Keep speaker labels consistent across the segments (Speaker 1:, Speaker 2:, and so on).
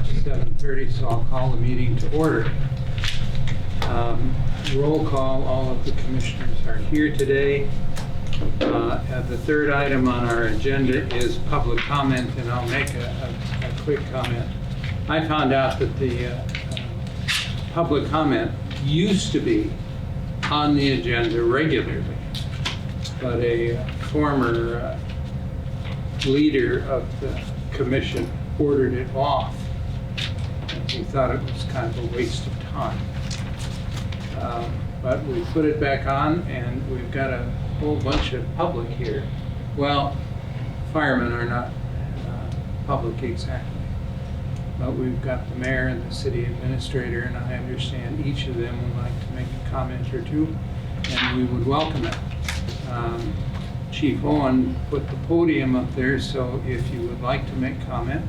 Speaker 1: 7:30, so I'll call the meeting to order. Roll call, all of the commissioners are here today. The third item on our agenda is public comment, and I'll make a quick comment. I found out that the public comment used to be on the agenda regularly, but a former leader of the commission ordered it off. He thought it was kind of a waste of time. But we put it back on, and we've got a whole bunch of public here. Well, firemen are not public exactly, but we've got the mayor and the city administrator, and I understand each of them would like to make a comment or two, and we would welcome it. Chief Owen put the podium up there, so if you would like to make comment,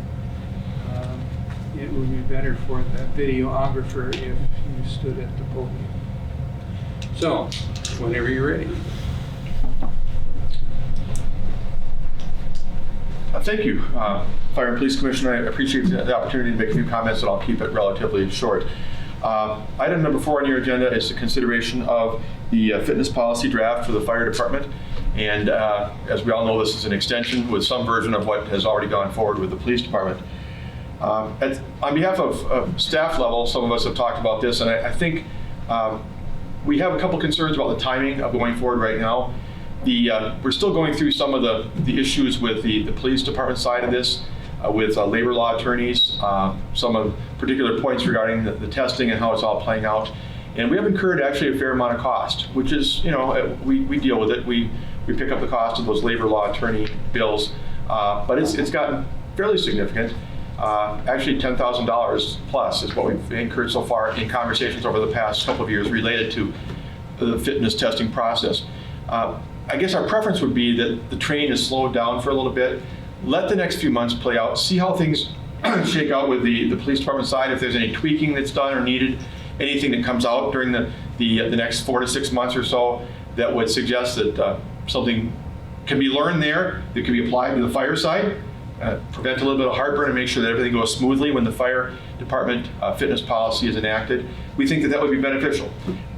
Speaker 1: it would be better for the videographer if you stood at the podium. So, whenever you're ready.
Speaker 2: Thank you, Fire and Police Commissioner. I appreciate the opportunity to make a few comments, and I'll keep it relatively short. Item number 4 on your agenda is the consideration of the fitness policy draft for the fire department. And as we all know, this is an extension with some version of what has already gone forward with the police department. On behalf of staff level, some of us have talked about this, and I think we have a couple concerns about the timing of going forward right now. We're still going through some of the issues with the police department side of this, with labor law attorneys, some of particular points regarding the testing and how it's all playing out. And we have incurred actually a fair amount of cost, which is, we deal with it. We pick up the cost of those labor law attorney bills, but it's gotten fairly significant. Actually $10,000 plus is what we've incurred so far in conversations over the past couple of years related to the fitness testing process. I guess our preference would be that the train is slowed down for a little bit. Let the next few months play out, see how things shake out with the police department side, if there's any tweaking that's done or needed, anything that comes out during the next 4 to 6 months or so that would suggest that something can be learned there that can be applied to the fire side. Prevent a little bit of heartburn and make sure that everything goes smoothly when the fire department fitness policy is enacted. We think that would be beneficial.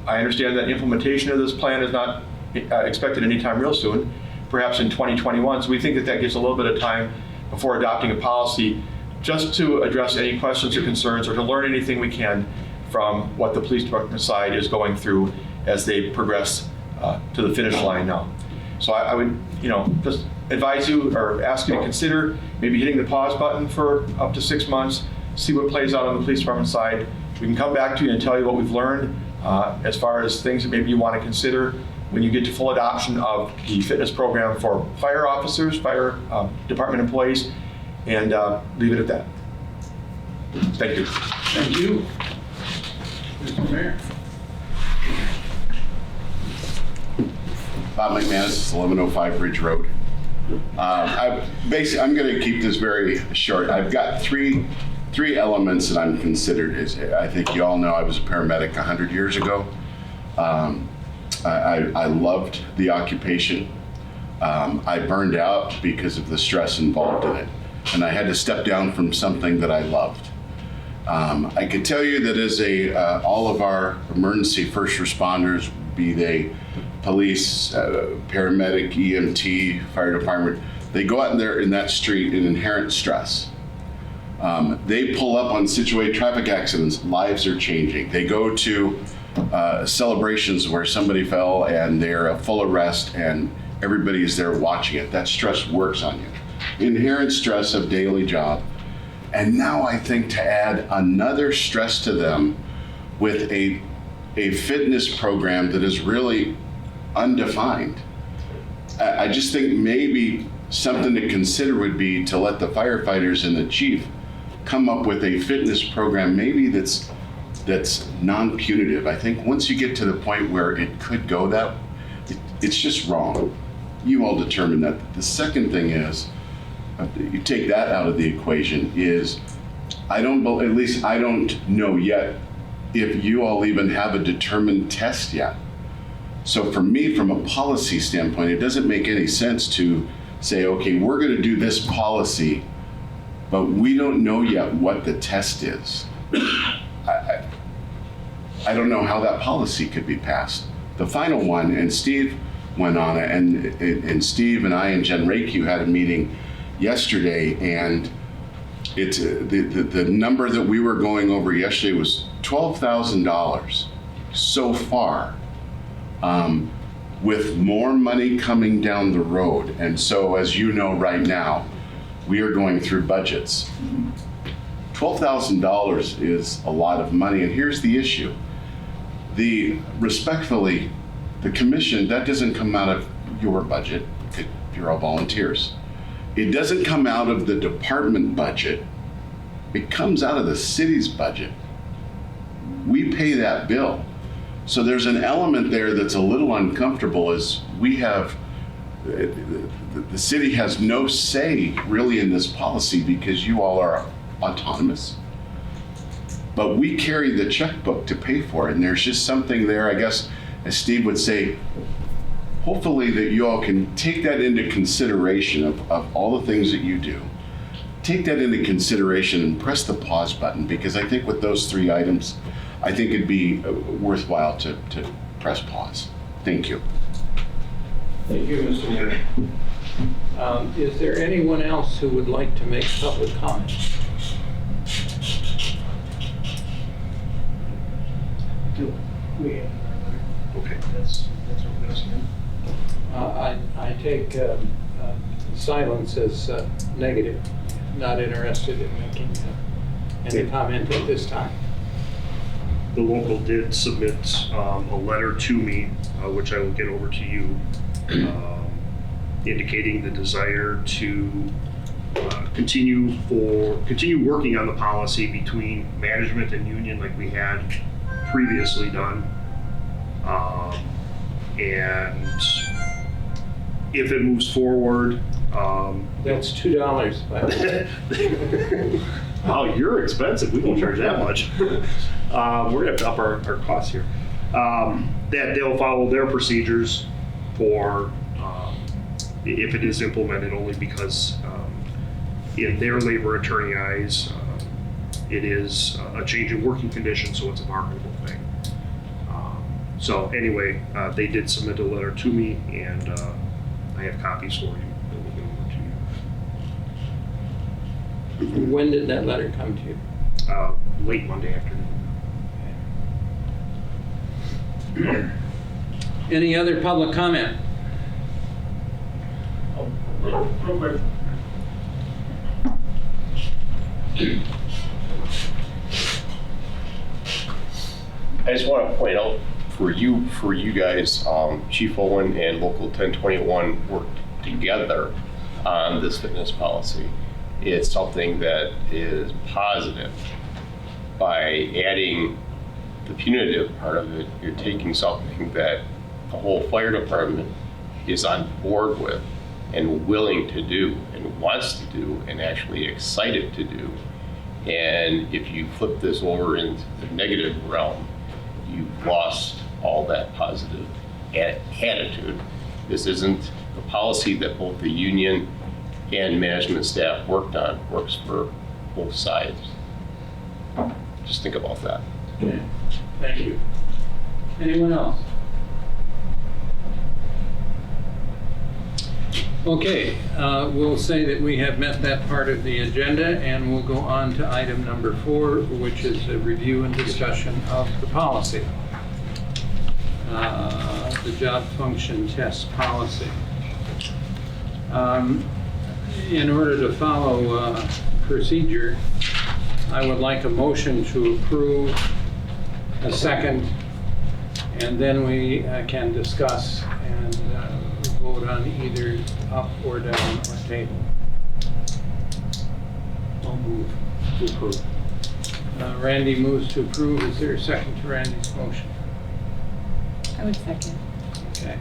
Speaker 2: I understand that implementation of this plan is not expected anytime real soon, perhaps in 2021. So we think that gives a little bit of time before adopting a policy just to address any questions or concerns or to learn anything we can from what the police department side is going through as they progress to the finish line now. So I would, just advise you or ask you to consider maybe hitting the pause button for up to 6 months, see what plays out on the police department side. We can come back to you and tell you what we've learned as far as things that maybe you want to consider when you get to full adoption of the fitness program for fire officers, fire department employees, and leave it at that. Thank you.
Speaker 1: Thank you. Mr. Mayor.
Speaker 3: Bob McManus, 1105 Ridge Road. I'm going to keep this very short. I've got three elements that I'm considered. I think you all know I was a paramedic 100 years ago. I loved the occupation. I burned out because of the stress involved in it, and I had to step down from something that I loved. I could tell you that as all of our emergency first responders, be they police, paramedic, EMT, fire department, they go out there in that street in inherent stress. They pull up on traffic accidents, lives are changing. They go to celebrations where somebody fell and they're a full arrest and everybody's there watching it. That stress works on you. Inherent stress of daily job. And now I think to add another stress to them with a fitness program that is really undefined. I just think maybe something to consider would be to let the firefighters and the chief come up with a fitness program maybe that's non-punitive. I think once you get to the point where it could go that, it's just wrong. You all determine that. The second thing is, you take that out of the equation, is I don't know yet if you all even have a determined test yet. So for me, from a policy standpoint, it doesn't make any sense to say, okay, we're going to do this policy but we don't know yet what the test is. I don't know how that policy could be passed. The final one, and Steve went on it, and Steve and I and Jen Rakey had a meeting yesterday, and it's the number that we were going over yesterday was $12,000 so far, with more money coming down the road. And so, as you know, right now, we are going through budgets. $12,000 is a lot of money, and here's the issue. Respectfully, the commission, that doesn't come out of your budget. You're all volunteers. It doesn't come out of the department budget. It comes out of the city's budget. We pay that bill. So there's an element there that's a little uncomfortable, as we have, the city has no say really in this policy because you all are autonomous. But we carry the checkbook to pay for it, and there's just something there, I guess, as Steve would say, hopefully that you all can take that into consideration of all the things that you do. Take that into consideration and press the pause button, because I think with those 3 items, I think it'd be worthwhile to press pause. Thank you.
Speaker 1: Thank you, Mr. Mayor. Is there anyone else who would like to make public comment?
Speaker 4: Okay, that's what we're asking.
Speaker 1: I take silence as negative, not interested in making any comment at this time.
Speaker 4: The local did submit a letter to me, which I will get over to you, indicating the desire to continue working on the policy between management and union like we had previously done. And if it moves forward,
Speaker 1: That's $2, by the way.
Speaker 4: wow, you're expensive. We don't charge that much. We're gonna have to up our costs here. That they'll follow their procedures for if it is implemented, only because in their labor attorney eyes, it is a change in working conditions, so it's a marketable thing. So anyway, they did submit a letter to me, and I have copies for you that will get over to you.
Speaker 1: When did that letter come to you?
Speaker 4: Late Monday afternoon.
Speaker 1: Any other public comment?
Speaker 5: Real quick. I just want to point out for you guys, Chief Owen and Local 1021 worked together on this fitness policy. It's something that is positive. By adding the punitive part of it, you're taking something that the whole fire department is on board with and willing to do and wants to do and actually excited to do. And if you flip this over into the negative realm, you've lost all that positive attitude. This isn't the policy that both the union and management staff worked on, works for both sides. Just think about that.
Speaker 1: Okay, thank you. Anyone else? Okay, we'll say that we have met that part of the agenda, and we'll go on to item number 4, which is a review and discussion of the policy. The job function test policy. In order to follow procedure, I would like a motion to approve, a second, and then we can discuss and vote on either up or down or table.
Speaker 4: I'll move to approve.
Speaker 1: Randy moves to approve. Is there a second to Randy's motion?
Speaker 6: I would second.
Speaker 1: Okay.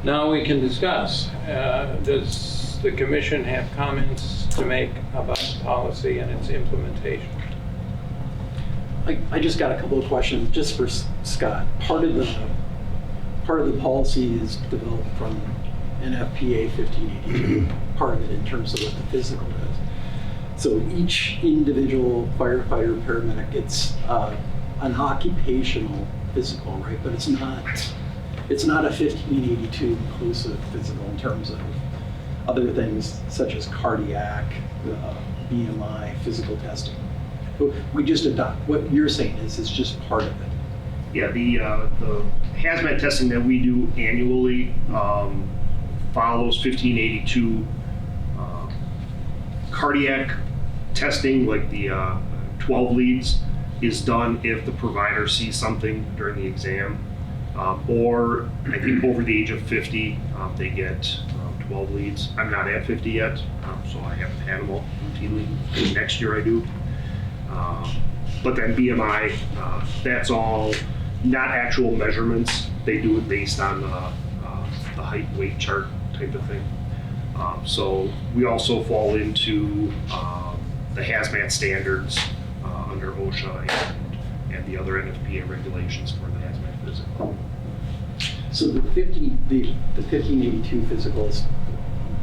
Speaker 1: Now we can discuss. Does the commission have comments to make about the policy and its implementation?
Speaker 7: I just got a couple of questions just for Scott. Part of the policy is developed from NFPA 1582, part of it in terms of what the physical is. So each individual firefighter, paramedic gets an occupational physical, right? But it's not a 1582 inclusive physical in terms of other things such as cardiac, BMI, physical testing. We just adopt, what you're saying is it's just part of it.
Speaker 4: Yeah, the hazmat testing that we do annually follows 1582. Cardiac testing, like the 12 leads, is done if the provider sees something during the exam, or I think over the age of 50, they get 12 leads. I'm not at 50 yet, so I haven't had them all routinely. Next year I do. But then BMI, that's all not actual measurements. They do it based on the height weight chart type of thing. So we also fall into the hazmat standards under OSHA and the other NFPA regulations for the hazmat physical.
Speaker 7: So the 1582 physical is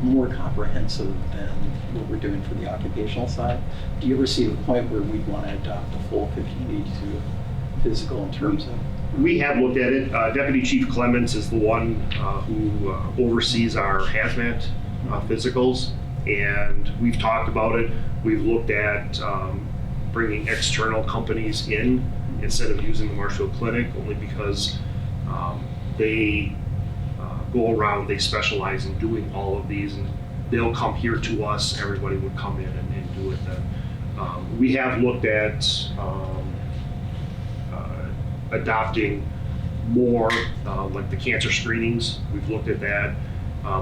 Speaker 7: more comprehensive than what we're doing for the occupational side. Do you ever see a point where we'd want to adopt the full 1582 physical in terms of?
Speaker 4: We have looked at it. Deputy Chief Clements is the one who oversees our hazmat physicals, and we've talked about it. We've looked at bringing external companies in instead of using the Marshfield Clinic, only because they go around, they specialize in doing all of these, and they'll come here to us, everybody would come in and do it then. We have looked at adopting more, like the cancer screenings. We've looked at that.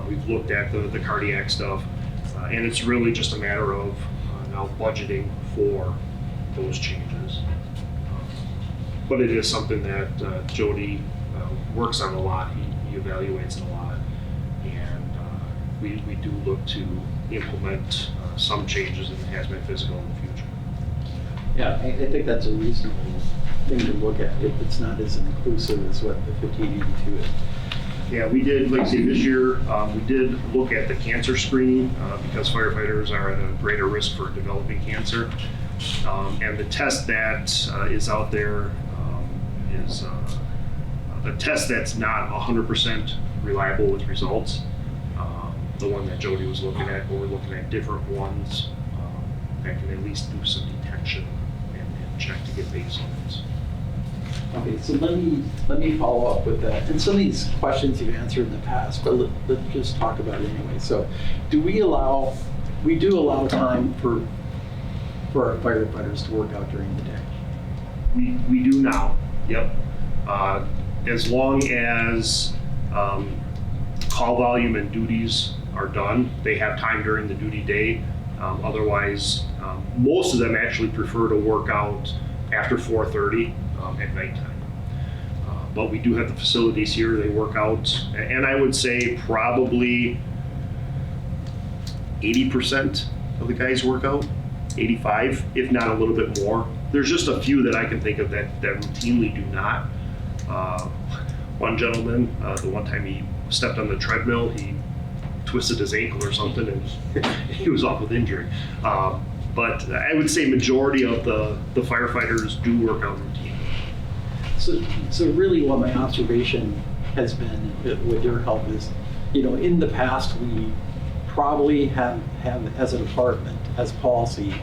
Speaker 4: We've looked at the cardiac stuff. And it's really just a matter of now budgeting for those changes. But it is something that Jody works on a lot. He evaluates it a lot. And we do look to implement some changes in the hazmat physical in the future.
Speaker 7: Yeah, I think that's a reasonable thing to look at if it's not as inclusive as what the 1582 is.
Speaker 4: Yeah, we did, like I say, this year, we did look at the cancer screening because firefighters are at a greater risk for developing cancer. And the test that is out there is a test that's not 100% reliable with results. The one that Jody was looking at, but we're looking at different ones that can at least do some detection and check to get baselines.
Speaker 7: Okay, so let me follow up with that. And some of these questions you've answered in the past, but let's just talk about it anyway. So we do allow time for our firefighters to work out during the day.
Speaker 4: We do now, yep. As long as call volume and duties are done, they have time during the duty day. Otherwise, most of them actually prefer to work out after 4:30 at nighttime. But we do have the facilities here, they work out, and I would say probably 80% of the guys work out, 85, if not a little bit more. There's just a few that I can think of that routinely do not. One gentleman, the one time he stepped on the treadmill, he twisted his ankle or something, and he was off with injury. But I would say majority of the firefighters do work out routinely.
Speaker 7: So really what my observation has been with your help is, in the past, we probably have as a department, as policy,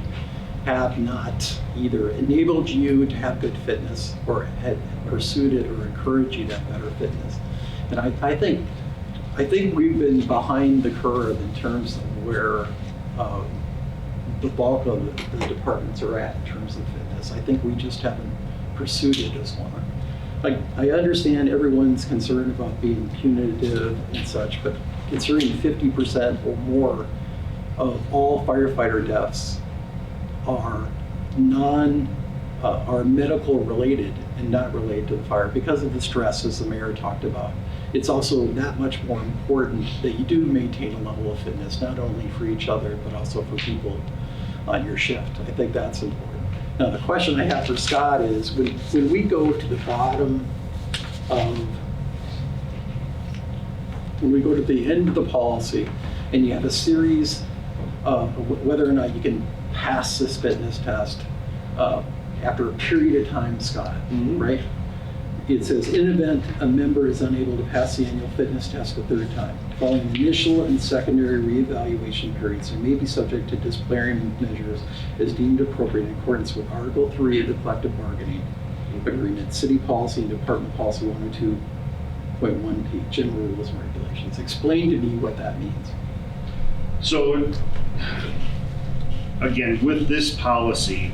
Speaker 7: have not either enabled you to have good fitness or had pursued it or encouraged you to have better fitness. And I think we've been behind the curve in terms of where the bulk of the departments are at in terms of fitness. I think we just haven't pursued it as one. I understand everyone's concerned about being punitive and such, but considering 50% or more of all firefighter deaths are medical related and not related to the fire because of the stress, as the mayor talked about. It's also that much more important that you do maintain a level of fitness, not only for each other, but also for people on your shift. I think that's important. Now, the question I have for Scott is, when we go to the bottom of, when we go to the end of the policy, and you have a series of whether or not you can pass this fitness test after a period of time, Scott, right? It says, in event a member is unable to pass the annual fitness test a third time, following initial and secondary reevaluation periods, they may be subject to disciplinary measures as deemed appropriate in accordance with Article 3 of the collective bargaining agreement, city policy, and department policy 102.1P, general rules and regulations. Explain to me what that means.
Speaker 4: So, again, with this policy,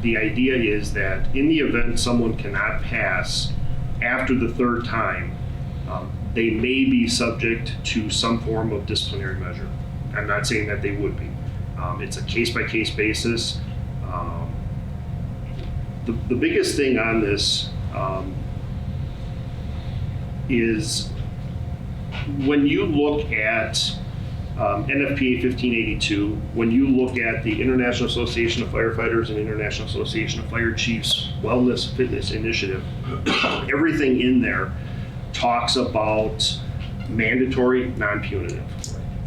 Speaker 4: the idea is that in the event someone cannot pass after the third time, they may be subject to some form of disciplinary measure. I'm not saying that they would be. It's a case-by-case basis. The biggest thing on this is when you look at NFPA 1582, when you look at the International Association of Firefighters and International Association of Fire Chiefs Wellness Fitness Initiative, everything in there talks about mandatory, non-punitive.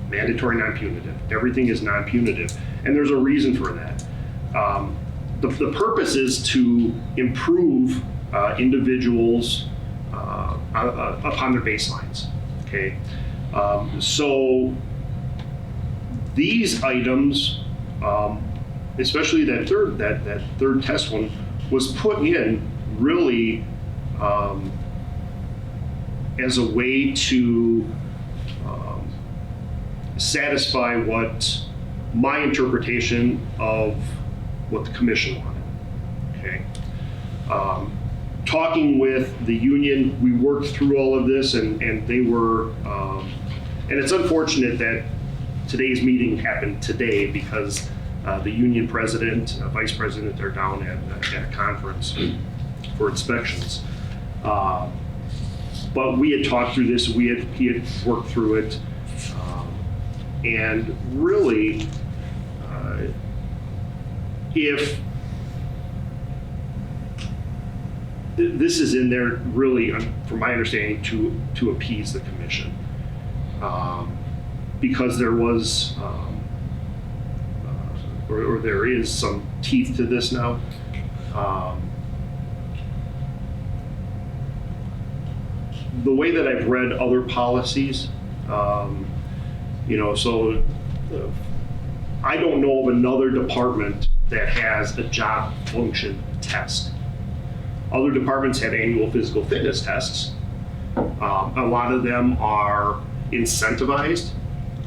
Speaker 4: Mandatory, non-punitive. Everything is non-punitive. And there's a reason for that. The purpose is to improve individuals upon their baselines, okay? So these items, especially that third test one, was put in really as a way to satisfy what my interpretation of what the commission wanted, okay? Talking with the union, we worked through all of this, and they were, and it's unfortunate that today's meeting happened today because the union president, vice president are down at a conference for inspections. But we had talked through this, he had worked through it, and really, if this is in there really, from my understanding, to appease the commission, because there was, or there is some teeth to this now. The way that I've read other policies, so I don't know of another department that has a job function test. Other departments have annual physical fitness tests. A lot of them are incentivized.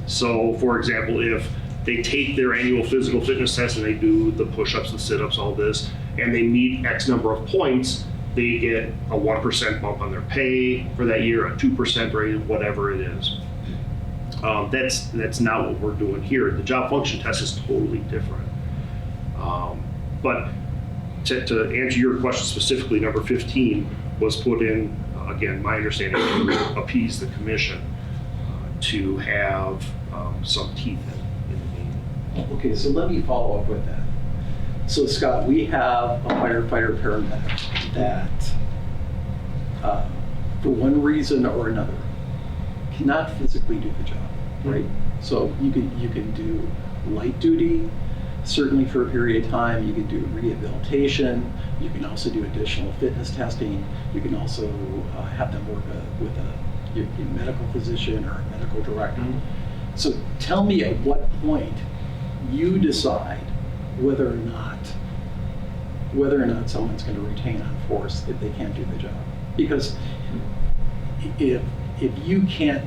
Speaker 4: So, for example, if they take their annual physical fitness test and they do the push-ups, the sit-ups, all this, and they meet X number of points, they get a 1% bump on their pay for that year, a 2% raise, whatever it is. That's not what we're doing here. The job function test is totally different. But to answer your question specifically, number 15 was put in, again, my understanding, to appease the commission, to have some teeth in the game.
Speaker 7: Okay, so let me follow up with that. So Scott, we have a firefighter paramedic that, for one reason or another, cannot physically do the job, right? So you can do light duty, certainly for a period of time. You can do rehabilitation. You can also do additional fitness testing. You can also have them work with your medical physician or a medical director. So tell me at what point you decide whether or not someone's going to retain on force if they can't do the job. Because if you can't,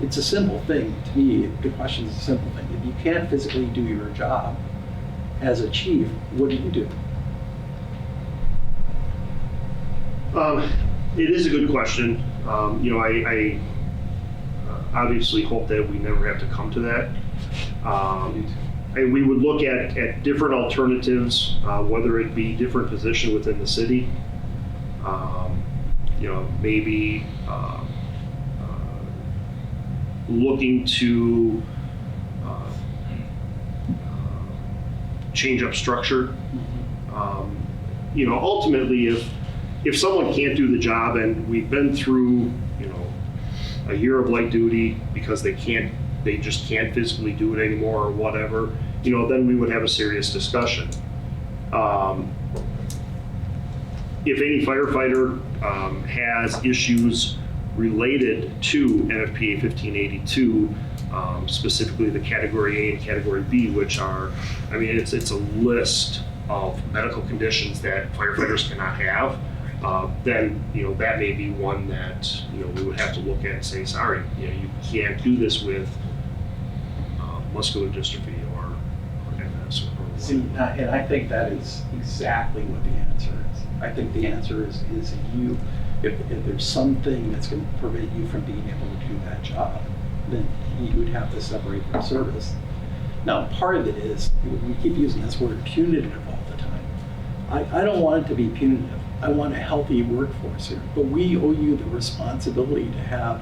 Speaker 7: it's a simple thing to me. The question is a simple thing. If you can't physically do your job as a chief, what do you do?
Speaker 4: It is a good question. I obviously hope that we never have to come to that. And we would look at different alternatives, whether it be different position within the city, maybe looking to change up structure. Ultimately, if someone can't do the job, and we've been through, a year of light duty because they just can't physically do it anymore or whatever, then we would have a serious discussion. If any firefighter has issues related to NFPA 1582, specifically the Category A and Category B, which are, it's a list of medical conditions that firefighters cannot have, then, that may be one that, we would have to look at and say, sorry, you can't do this with muscular dystrophy or MS or whatever.
Speaker 7: See, and I think that is exactly what the answer is. I think the answer is if there's something that's going to prevent you from being able to do that job, then you would have to separate from service. Now, part of it is, we keep using this word punitive all the time. I don't want it to be punitive. I want a healthy workforce here, but we owe you the responsibility to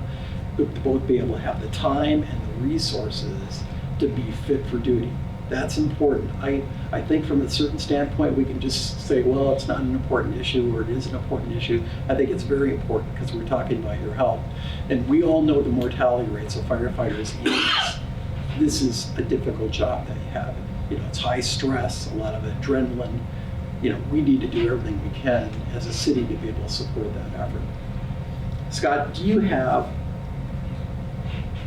Speaker 7: both be able to have the time and the resources to be fit for duty. That's important. I think from a certain standpoint, we can just say, well, it's not an important issue, or it is an important issue. I think it's very important because we're talking about your health. And we all know the mortality rates of firefighters. This is a difficult job that you have. It's high stress, a lot of adrenaline. We need to do everything we can as a city to be able to support that effort. Scott,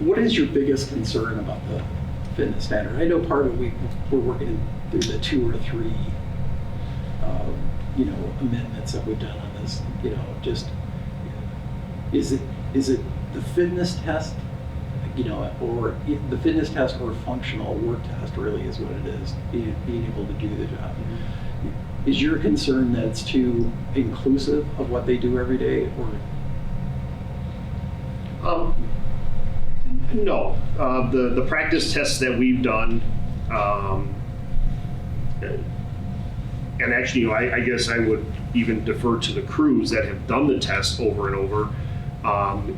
Speaker 7: what is your biggest concern about the fitness standard? I know part of it we're working through the 2 or 3 amendments that we've done on this. Is it the fitness test, or the fitness test or functional work test really is what it is, being able to do the job. Is your concern that it's too inclusive of what they do every day, or?
Speaker 4: No, the practice tests that we've done, and actually, I guess I would even defer to the crews that have done the tests over and over.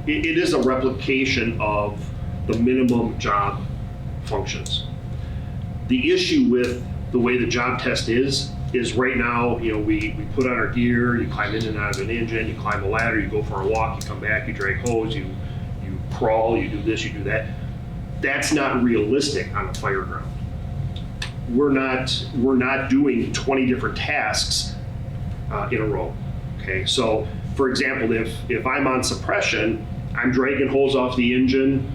Speaker 4: It is a replication of the minimum job functions. The issue with the way the job test is right now, we put on our gear, you climb in and out of an engine, you climb a ladder, you go for a walk, you come back, you drag hose, you crawl, you do this, you do that. That's not realistic on a fire ground. We're not doing 20 different tasks in a row. Okay, so for example, if I'm on suppression, I'm dragging hose off the engine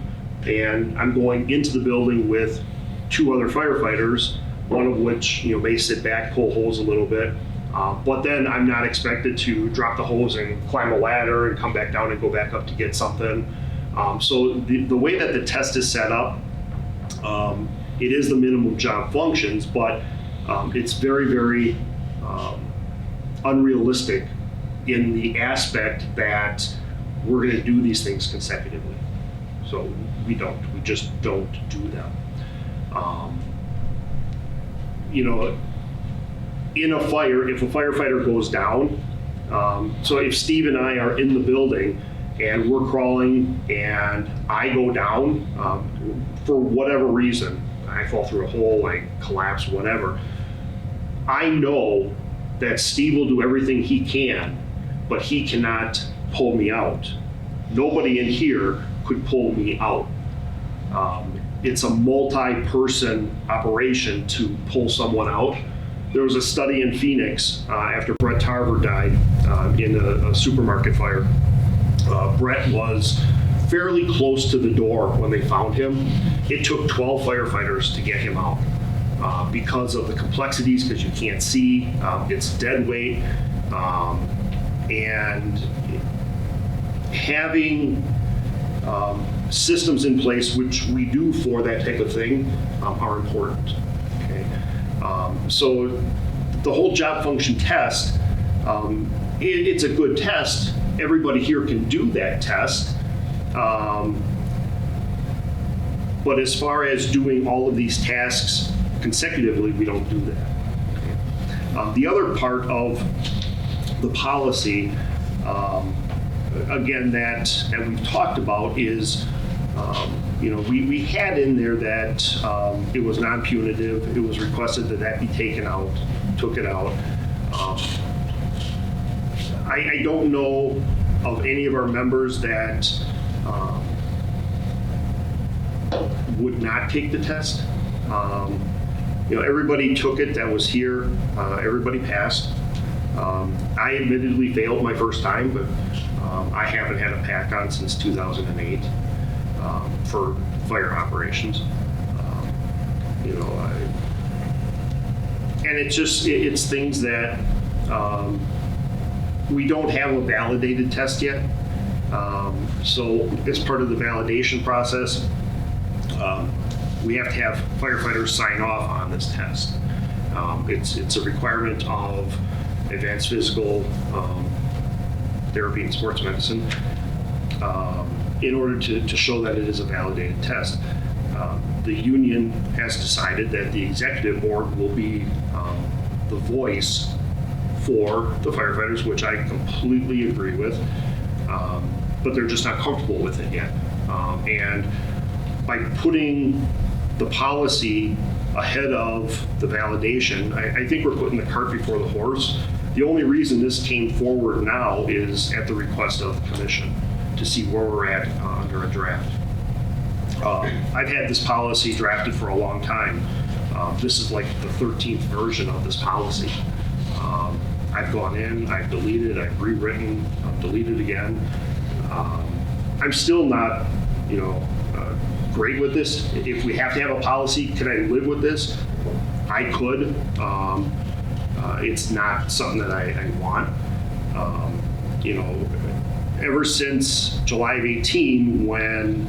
Speaker 4: and I'm going into the building with 2 other firefighters, one of which may sit back, pull hose a little bit, but then I'm not expected to drop the hose and climb a ladder and come back down and go back up to get something. So the way that the test is set up, it is the minimum job functions, but it's very, very unrealistic in the aspect that we're going to do these things consecutively. So we just don't do them. In a fire, if a firefighter goes down, so if Steve and I are in the building and we're crawling and I go down, for whatever reason, I fall through a hole, I collapse, whatever, I know that Steve will do everything he can, but he cannot pull me out. Nobody in here could pull me out. It's a multi-person operation to pull someone out. There was a study in Phoenix after Brett Tarver died in a supermarket fire. Brett was fairly close to the door when they found him. It took 12 firefighters to get him out because of the complexities, because you can't see, it's dead weight, and having systems in place, which we do for that type of thing, are important. Okay, so the whole job function test, it's a good test. Everybody here can do that test, but as far as doing all of these tasks consecutively, we don't do that. Okay. The other part of the policy, again, that we've talked about is, we had in there that it was non-punitive. It was requested that be taken out, took it out. I don't know of any of our members that would not take the test. everybody took it that was here. Everybody passed. I admittedly failed my first time, but I haven't had a PAC on since 2008 for fire operations. And it's things that we don't have a validated test yet. So as part of the validation process, we have to have firefighters sign off on this test. It's a requirement of advanced physical therapy and sports medicine in order to show that it is a validated test. The union has decided that the executive board will be the voice for the firefighters, which I completely agree with, but they're just not comfortable with it yet. And by putting the policy ahead of the validation, I think we're putting the cart before the horse. The only reason this came forward now is at the request of the commission to see where we're at under a draft. I've had this policy drafted for a long time. This is like the 13th version of this policy. I've gone in, I've deleted, I've rewritten, I've deleted again. I'm still not, great with this. If we have to have a policy, can I live with this? I could. It's not something that I want. Ever since July of 18, when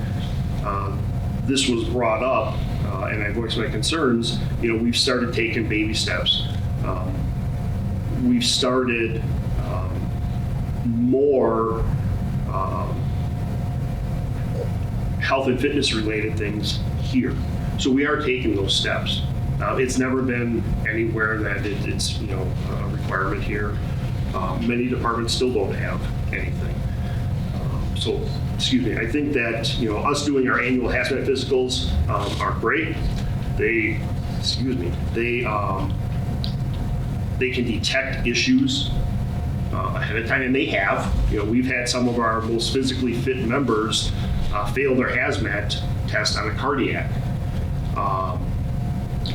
Speaker 4: this was brought up and I voiced my concerns, we've started taking baby steps. We've started more health and fitness related things here. So we are taking those steps. It's never been anywhere that it's a requirement here. Many departments still don't have anything. I think that us doing our annual hazmat physicals are great. They can detect issues ahead of time, and they have. We've had some of our most physically fit members fail their hazmat test on a cardiac.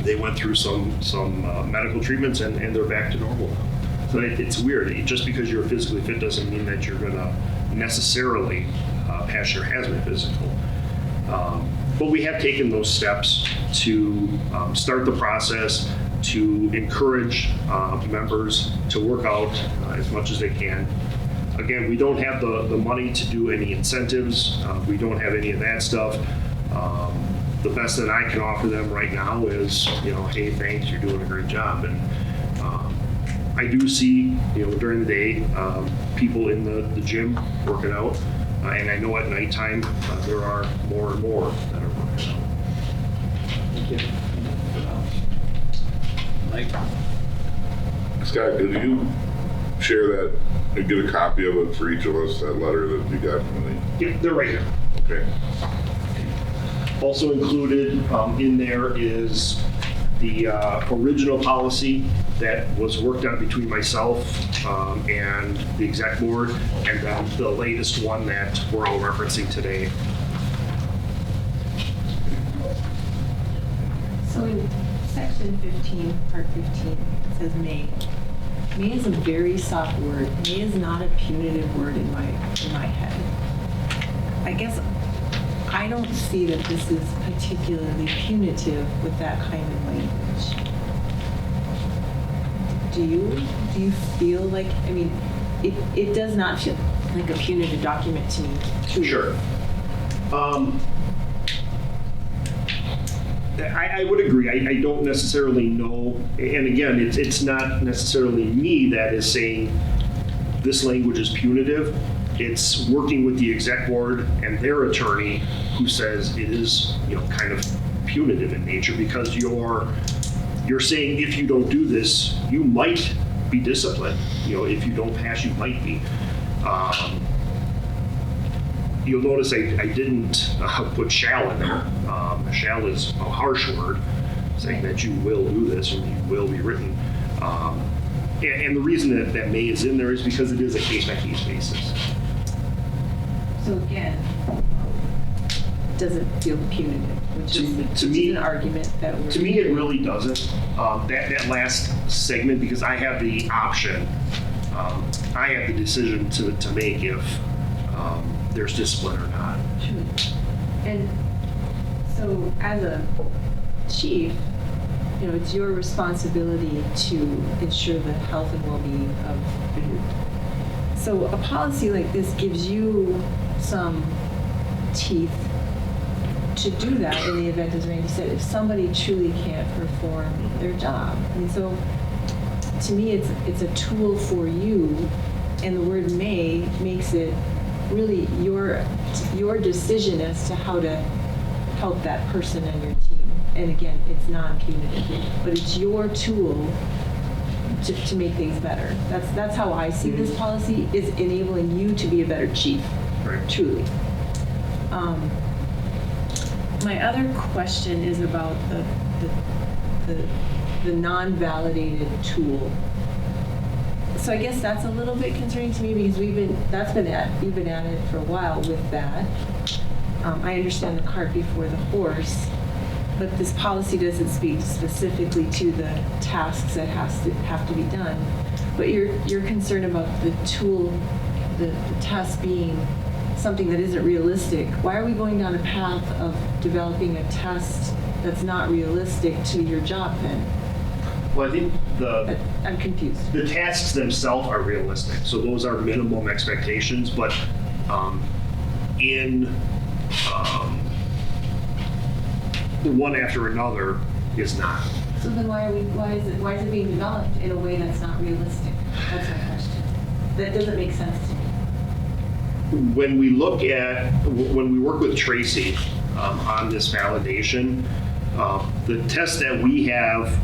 Speaker 4: They went through some medical treatments and they're back to normal now. So it's weird. Just because you're physically fit doesn't mean that you're going to necessarily pass your hazmat physical. But we have taken those steps to start the process, to encourage members to work out as much as they can. Again, we don't have the money to do any incentives. We don't have any of that stuff. The best that I can offer them right now is, hey, thanks, you're doing a great job. And I do see, during the day, people in the gym working out. And I know at nighttime, there are more and more that are working out.
Speaker 7: Thank you.
Speaker 1: Like,
Speaker 8: Scott, could you share that and get a copy of it for each of us, that letter that you got from the...
Speaker 4: Yeah, they're right here.
Speaker 8: Okay.
Speaker 4: Also included in there is the original policy that was worked on between myself and the exec board, and then the latest one that we're all referencing today.
Speaker 6: So in section 15, part 15, it says may. May is a very soft word. May is not a punitive word in my head. I guess I don't see that this is particularly punitive with that kind of language. Do you? Do you feel like, it does not feel like a punitive document to me.
Speaker 4: Sure. I would agree. I don't necessarily know, and again, it's not necessarily me that is saying this language is punitive. It's working with the exec board and their attorney who says it is, kind of punitive in nature, because you're saying if you don't do this, you might be disciplined. If you don't pass, you might be. You'll notice I didn't put shall in there. Shall is a harsh word, saying that you will do this and you will be written. And the reason that may is in there is because it is a case-by-case basis.
Speaker 6: So again, does it feel punitive which
Speaker 4: To
Speaker 6: is
Speaker 4: me-
Speaker 6: an argument that we're.
Speaker 4: To me, it really doesn't. That last segment, because I have the option, I have the decision to make if there's discipline or not.
Speaker 6: True. And so as a chief, you know, it's your responsibility to ensure the health and well-being of your. So a policy like this gives you some teeth to do that in the event, as Randy said, if somebody truly can't perform their job. I mean, so to me, it's a tool for you, and the word may makes it really your decision as to how to help that person and your team. And again, it's non-punitive, but it's your tool to make things better. That's how I see this policy, is enabling you to be a better chief,
Speaker 4: Right.
Speaker 6: truly. My other question is about the non-validated tool. So I guess that's a little bit concerning to me, because you've been at it for a while with that. I understand the cart before the horse, but this policy doesn't speak specifically to the tasks that have to be done. But you're concerned about the tool, the test being something that isn't realistic. Why are we going down a path of developing a test that's not realistic to your job then?
Speaker 4: Well, I think
Speaker 6: I'm confused.
Speaker 4: the tasks themselves are realistic, so those are minimum expectations, but in one after another is not.
Speaker 6: So then why is it being developed in a way that's not realistic? That's my question. That doesn't make sense to me.
Speaker 4: When we work with Tracy on this validation, the test that we have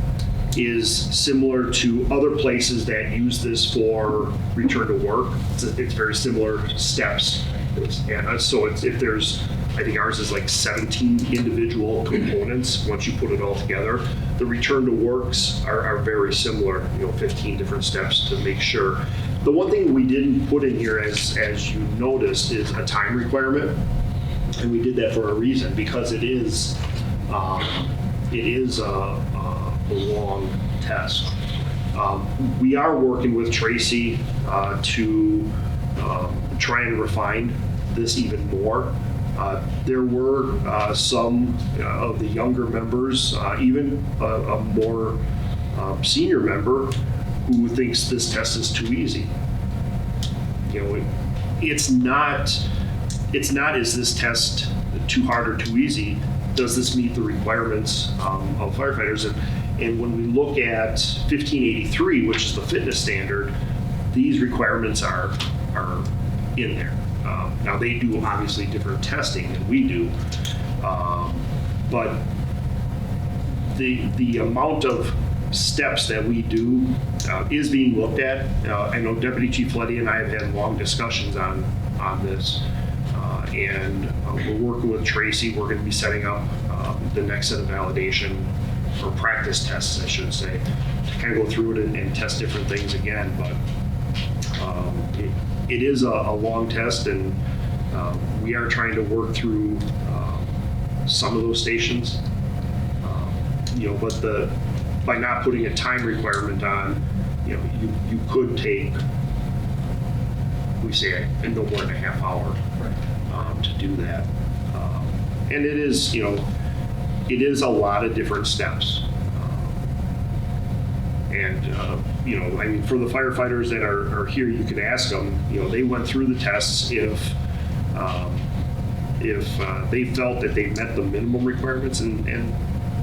Speaker 4: is similar to other places that use this for return to work. It's very similar steps. And so if there's, I think ours is like 17 individual components once you put it all together. The return to works are very similar, 15 different steps to make sure. The one thing we didn't put in here, as you noticed, is a time requirement. And we did that for a reason, because it is a long test. We are working with Tracy to try and refine this even more. There were some of the younger members, even a more senior member, who thinks this test is too easy. It's not, is this test too hard or too easy? Does this meet the requirements of firefighters? And when we look at 1583, which is the fitness standard, these requirements are in there. Now, they do obviously different testing than we do, but the amount of steps that we do is being looked at. I know Deputy Chief Letty and I have had long discussions on this, and we're working with Tracy. We're going to be setting up the next set of validation, or practice tests, I should say, to kind of go through it and test different things again. But it is a long test, and we are trying to work through some of those stations. But by not putting a time requirement on, you could take, we say, no more than a half hour to do that. And it is, it is a lot of different steps. I mean, for the firefighters that are here, you could ask them, they went through the tests if they felt that they met the minimum requirements, and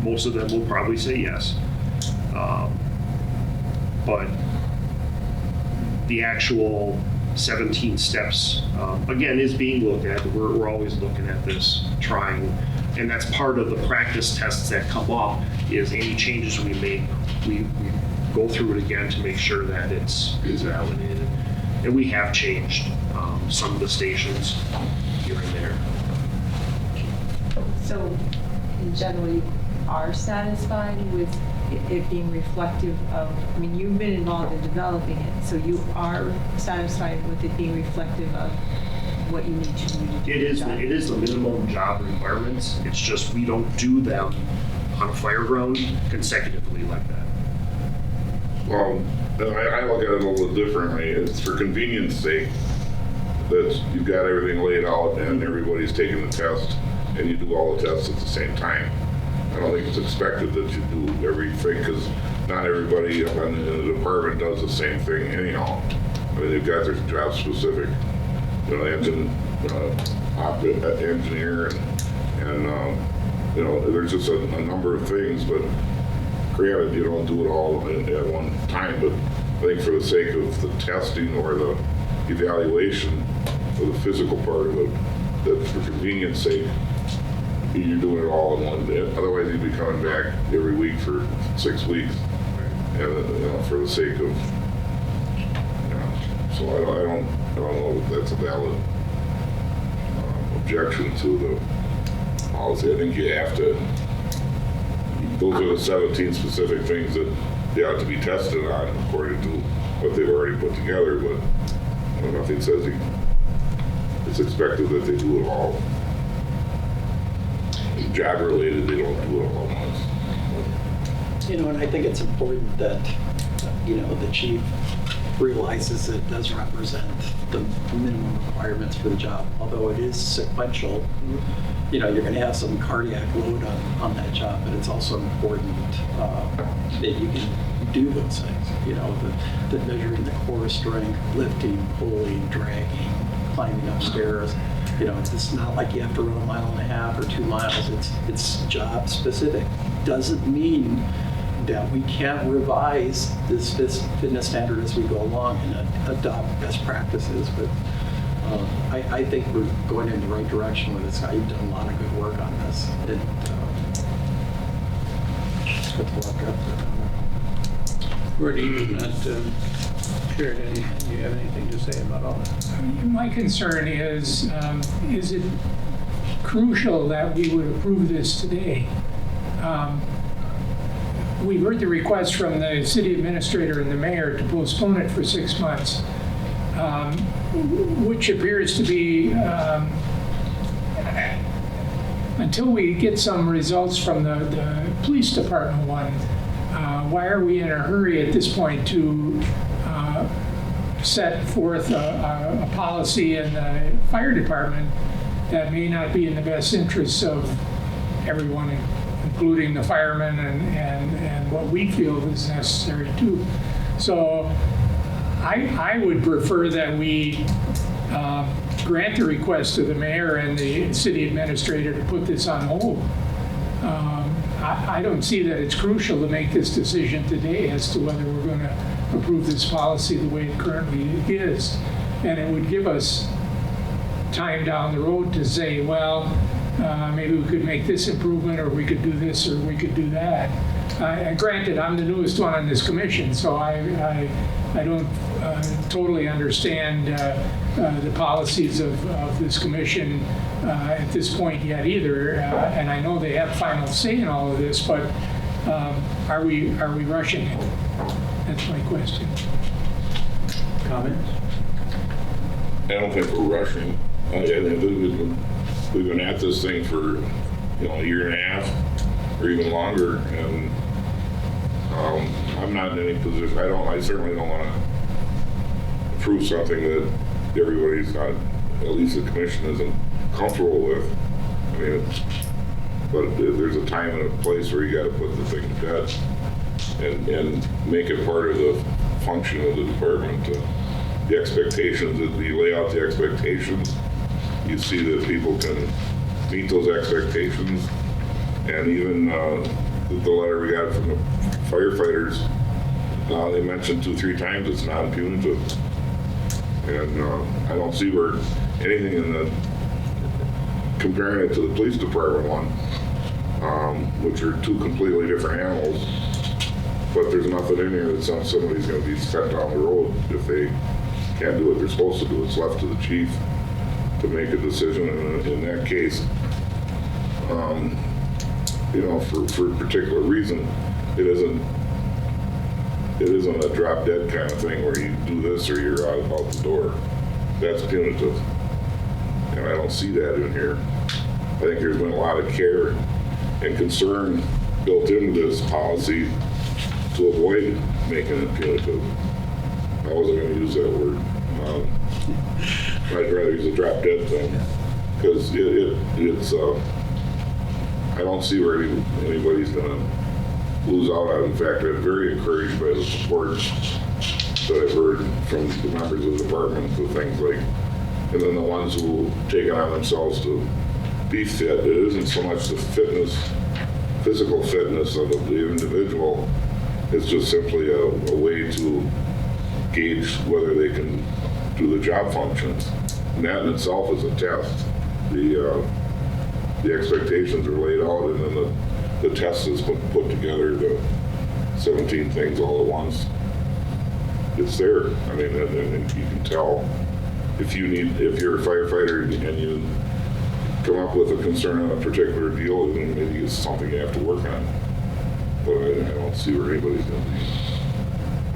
Speaker 4: most of them will probably say yes. But the actual 17 steps, again, is being looked at. We're always looking at this, trying, and that's part of the practice tests that come up, is any changes we make, we go through it again to make sure that it's validated. And we have changed some of the stations here and there.
Speaker 6: So in general, you are satisfied with it being reflective of, I mean, you've been involved in developing it, so you are satisfied with it being reflective of what you need to do to do
Speaker 4: It
Speaker 6: the
Speaker 4: is,
Speaker 6: job?
Speaker 4: it is the minimum job requirements. It's just we don't do them on a fire ground consecutively like that.
Speaker 8: Well, I look at it a little differently. It's for convenience sake that you've got everything laid out and everybody's taking the test and you do all the tests at the same time. I don't think it's expected that you do everything because not everybody in the department does the same thing anyhow. I mean, they've got their job specific, engine, engineer and there's just a number of things, but granted, you don't do it all at one time, but I think for the sake of the testing or the evaluation for the physical part of it, that for convenience sake, you're doing it all in one day. Otherwise, you'd be coming back every week for 6 weeks, and for the sake of, so I don't know if that's a valid objection to the policy. I think you have to. Those are the 17 specific things that they ought to be tested on according to what they've already put together, but nothing says it's expected that they do it all. Job related, they don't do it all at once.
Speaker 7: And I think it's important that, the chief realizes it does represent the minimum requirements for the job, although it is sequential. You're going to have some cardiac load on that job, but it's also important that you can do those things. The measuring the core strength, lifting, pulling, dragging, climbing upstairs. It's not like you have to run 1.5 miles or 2 miles. It's job specific. Doesn't mean that we can't revise this fitness standard as we go along and adopt best practices, but I think we're going in the right direction with this guy. You've done a lot of good work on this. That's what I've got there.
Speaker 1: Gordy, you've not shared anything. Do you have anything to say about all that?
Speaker 9: My concern is it crucial that we would approve this today? We've heard the request from the city administrator and the mayor to postpone it for 6 months, which appears to be until we get some results from the police department one. Why are we in a hurry at this point to set forth a policy in the fire department that may not be in the best interests of everyone, including the firemen and what we feel is necessary too. So I would prefer that we grant the request of the mayor and the city administrator to put this on hold. I don't see that it's crucial to make this decision today as to whether we're going to approve this policy the way it currently is. And it would give us time down the road to say, well, maybe we could make this improvement, or we could do this, or we could do that. And granted, I'm the newest one on this commission, so I don't totally understand the policies of this commission at this point yet either. And I know they have final say in all of this, but are we rushing it? That's my question.
Speaker 1: Comments?
Speaker 8: I don't think we're rushing. We've been at this thing for a year and a half or even longer, and I'm not in any position. I certainly don't want to approve something that everybody's not, at least the commission isn't comfortable with. I mean, but there's a time and a place where you got to put the thing to bed and make it part of the function of the department. The expectations, that you lay out the expectations, you see that people can meet those expectations, and even the letter we got from the firefighters, they mentioned 2-3 times it's non-punitive, and I don't see where anything in the comparing it to the police department one, which are two completely different animals, but there's nothing in here that says somebody's going to be sent down the road if they can't do what they're supposed to do. It's left to the chief to make a decision, and in that case, for a particular reason, it isn't a drop dead kind of thing where you do this or you're out the door. That's punitive. and I don't see that in here. I think there's been a lot of care and concern built into this policy to avoid making it punitive. I wasn't going to use that word. I'd rather use a drop dead thing, because it's I don't see where anybody's going to lose out on it. In fact, I'm very encouraged by the support that I've heard from the members of the department for things like, and then the ones who take it on themselves to be fit. It isn't so much the physical fitness of the individual. It's just simply a way to gauge whether they can do the job functions. And that in itself is a test. The expectations are laid out, and then the test is put together, the 17 things all at once. It's there. I mean, and you can tell if you're a firefighter and you come up with a concern on a particular deal, then maybe it's something you have to work on. But I don't see where anybody's going to be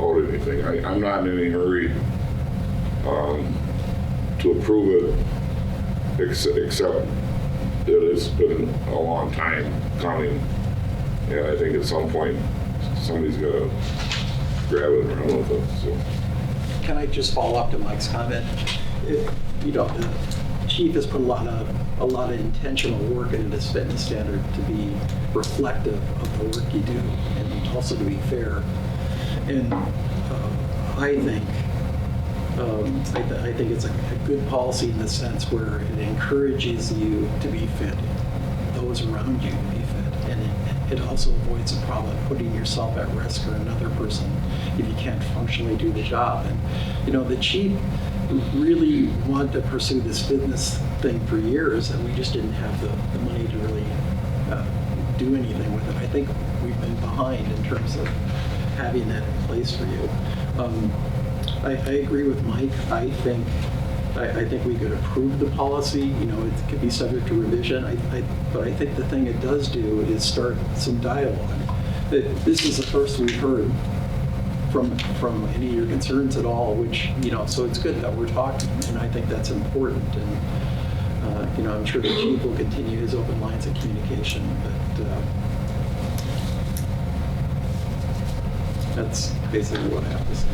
Speaker 8: out anything. I'm not in any hurry to approve it, except that it's been a long time coming, and I think at some point somebody's got to grab it and run with it. So.
Speaker 7: Can I just follow up to Mike's comment? The chief has put a lot of intentional work into this fitness standard to be reflective of the work you do, and also to be fair. And I think it's a good policy in the sense where it encourages you to be fit, those around you to be fit, and it also avoids the problem of putting yourself at risk or another person if you can't functionally do the job. And the chief really wanted to pursue this fitness thing for years, and we just didn't have the money to really do anything with it. I think we've been behind in terms of having that in place for you. I agree with Mike. I think we could approve the policy. It could be subject to revision. But I think the thing it does do is start some dialogue. This is the first we've heard from any of your concerns at all, which, so it's good that we're talking, and I think that's important. And, I'm sure the chief will continue his open lines of communication, but that's basically what I have to say.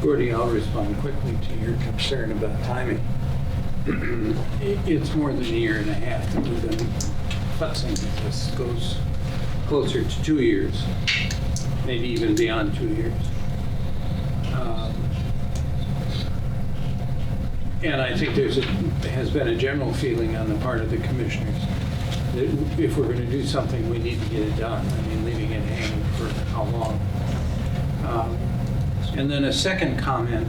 Speaker 1: Gordy, I'll respond quickly to your concern about timing. It's more than a year and a half that we've been futzing with this. Goes closer to 2 years, maybe even beyond 2 years. And I think there has been a general feeling on the part of the commissioners that if we're going to do something, we need to get it done. I mean, leaving it hanging for how long? And then a second comment.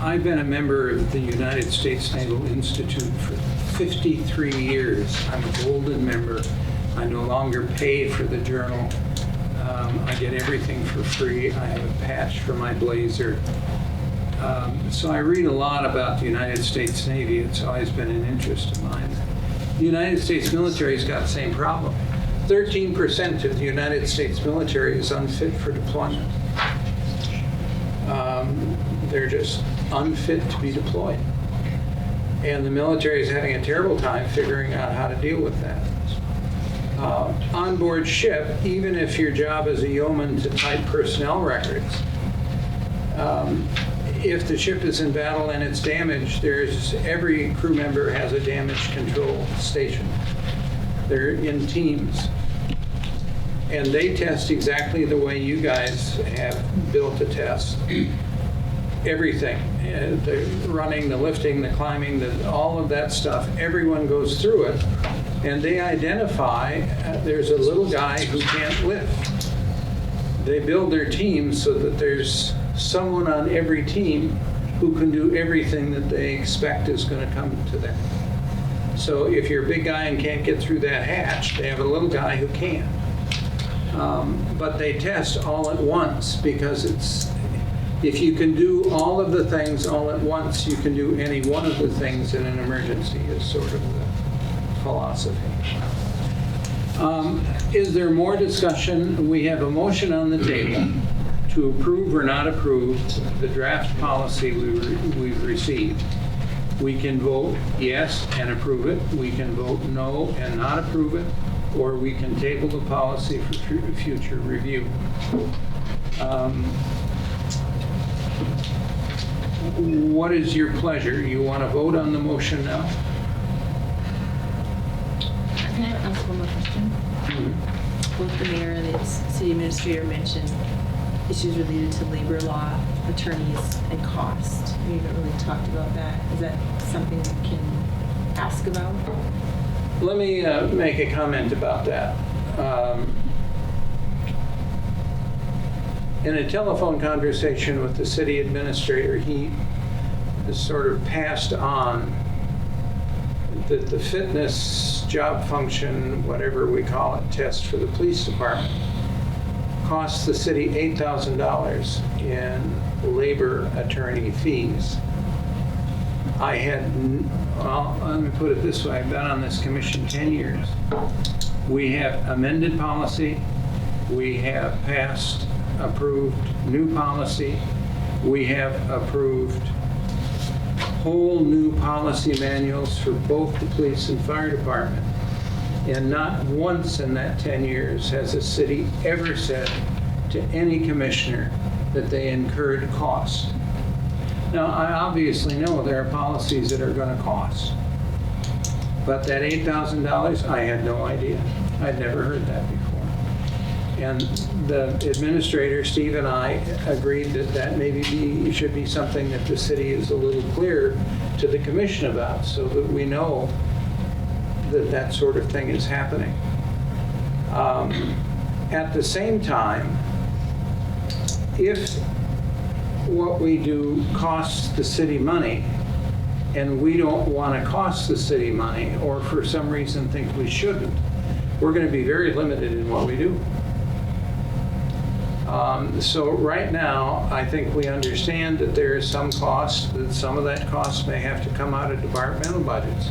Speaker 1: I've been a member of the United States Naval Institute for 53 years. I'm a golden member. I no longer pay for the journal. I get everything for free. I have a patch for my blazer. So I read a lot about the United States Navy. It's always been an interest of mine. The United States military's got the same problem. 13% of the United States military is unfit for deployment. They're just unfit to be deployed. And the military is having a terrible time figuring out how to deal with that. Onboard ship, even if your job is a yeoman to type personnel records, if the ship is in battle and it's damaged, every crew member has a damage control station. They're in teams. And they test exactly the way you guys have built a test. Everything, the running, the lifting, the climbing, all of that stuff, everyone goes through it. And they identify there's a little guy who can't lift. They build their teams so that there's someone on every team who can do everything that they expect is going to come to them. So if you're a big guy and can't get through that hatch, they have a little guy who can. But they test all at once because if you can do all of the things all at once, you can do any one of the things in an emergency is sort of the philosophy. Is there more discussion? We have a motion on the table to approve or not approve the draft policy we've received. We can vote yes and approve it, we can vote no and not approve it, or we can table the policy for future review. What is your pleasure? You want to vote on the motion now?
Speaker 6: Can I ask one more question? Both the mayor and the city administrator mentioned issues related to labor law, attorneys, and cost. We haven't really talked about that. Is that something we can ask about?
Speaker 1: Let me make a comment about that. In a telephone conversation with the city administrator, he sort of passed on that the fitness job function, whatever we call it, test for the police department costs the city $8,000 in labor attorney fees. Well, let me put it this way, I've been on this commission 10 years. We have amended policy, we have passed, approved new policy, we have approved whole new policy manuals for both the police and fire department. And not once in that 10 years has a city ever said to any commissioner that they incurred cost. Now, I obviously know there are policies that are going to cost. But that $8,000, I had no idea. I'd never heard that before. And the administrator, Steve, and I agreed that that maybe should be something that the city is a little clearer to the commission about, so that we know that that sort of thing is happening. At the same time, if what we do costs the city money, and we don't want to cost the city money, or for some reason think we shouldn't, we're going to be very limited in what we do. So right now, I think we understand that there is some cost, that some of that cost may have to come out of departmental budgets.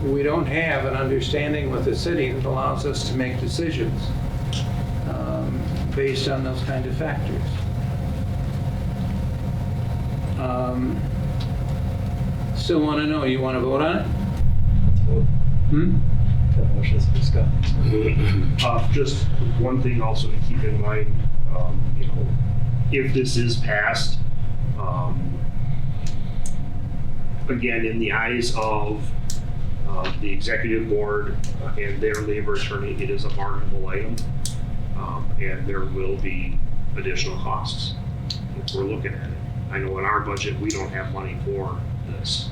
Speaker 1: We don't have an understanding with the city that allows us to make decisions based on those kind of factors. Still want to know, you want to vote on it?
Speaker 7: That motion is discussed.
Speaker 4: Just one thing also to keep in mind, if this is passed, again, in the eyes of the executive board and their labor attorney, it is a bargainable item, and there will be additional costs if we're looking at it. I know in our budget, we don't have money for this.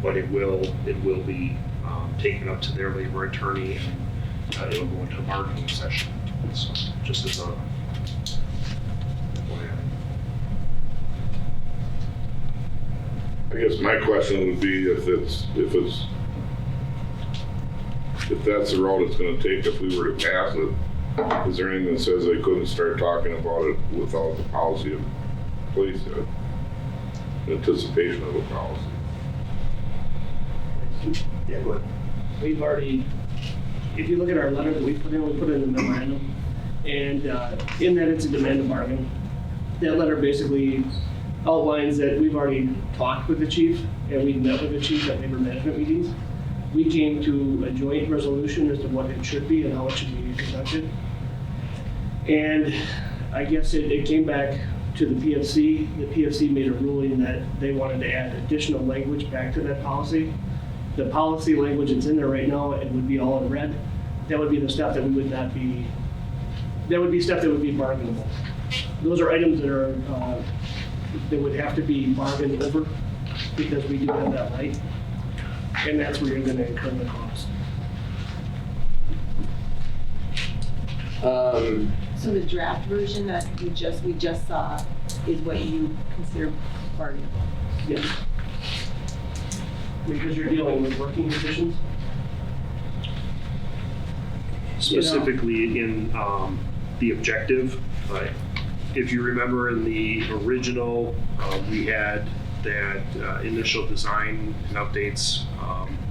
Speaker 4: But it will be taken up to their labor attorney, and it'll go into a bargaining session. So just as a plan.
Speaker 8: I guess my question would be if that's the route it's gonna take, if we were to pass it, is there anything that says they couldn't start talking about it without the policy in place yet? In anticipation of a policy?
Speaker 10: Yeah, go ahead. We've already, if you look at our letter that we put in a memorandum, and in that it's a demand of bargain. That letter basically outlines that we've already talked with the chief, and we met with the chief at labor management meetings. We came to a joint resolution as to what it should be and how it should be conducted. And I guess it came back to the PFC. The PFC made a ruling that they wanted to add additional language back to that policy. The policy language that's in there right now, it would be all in red. That would be the stuff that we would not be, that would be stuff that would be bargainable. Those are items that are, that would have to be bargained over because we do have that right. And that's where you're gonna incur the cost.
Speaker 6: So the draft version that we just saw is what you consider bargainable?
Speaker 10: Yes. Because you're dealing with working conditions.
Speaker 4: Specifically in the objective, if you remember in the original, we had that initial design and updates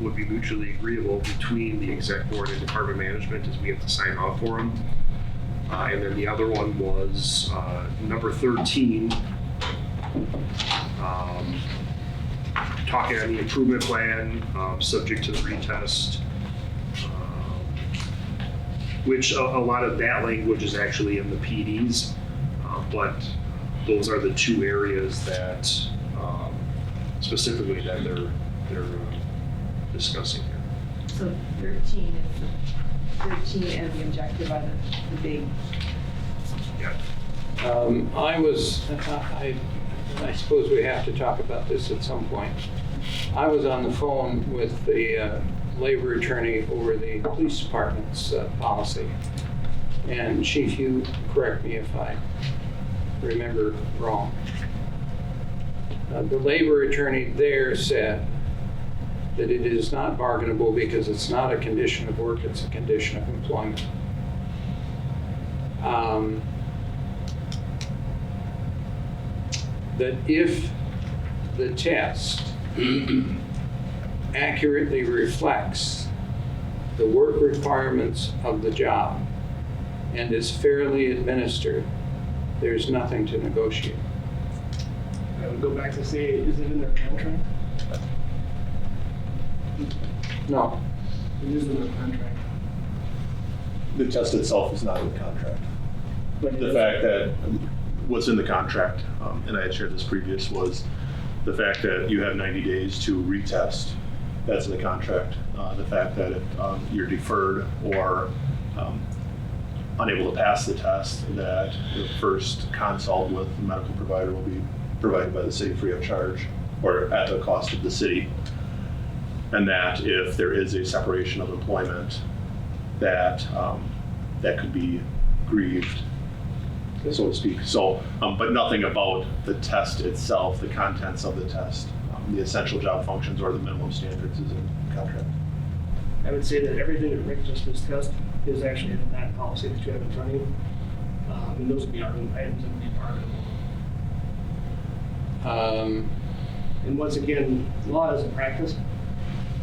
Speaker 4: would be mutually agreeable between the exec board and department management, as we have to sign off for them. And then the other one was number 13, talking on the improvement plan, subject to the retest, which a lot of that language is actually in the PDs, but those are the two areas that specifically that they're discussing here.
Speaker 6: So 13 and the objective are the big.
Speaker 4: Yeah.
Speaker 1: I suppose we have to talk about this at some point. I was on the phone with the labor attorney over the police department's policy. And Chief, you correct me if I remember wrong. The labor attorney there said that it is not bargainable because it's not a condition of work, it's a condition of employment. That if the test accurately reflects the work requirements of the job and is fairly administered, there's nothing to negotiate.
Speaker 10: I would go back to say, is it in their contract?
Speaker 1: No.
Speaker 10: It is in their contract.
Speaker 2: The test itself is not in the contract.
Speaker 10: But it
Speaker 2: The
Speaker 10: is-
Speaker 2: fact that what's in the contract, and I had shared this previous, was the fact that you have 90 days to retest. That's in the contract. The fact that if you're deferred or unable to pass the test, that the first consult with the medical provider will be provided by the city free of charge or at the cost of the city. And that if there is a separation of employment, that that could be grieved, so to speak. So, but nothing about the test itself, the contents of the test, the essential job functions or the minimum standards is in the contract.
Speaker 10: I would say that everything that Rick just discussed is actually in that policy that you have in front of you. And those would be our items that would be bargainable. And once again, law is a practice.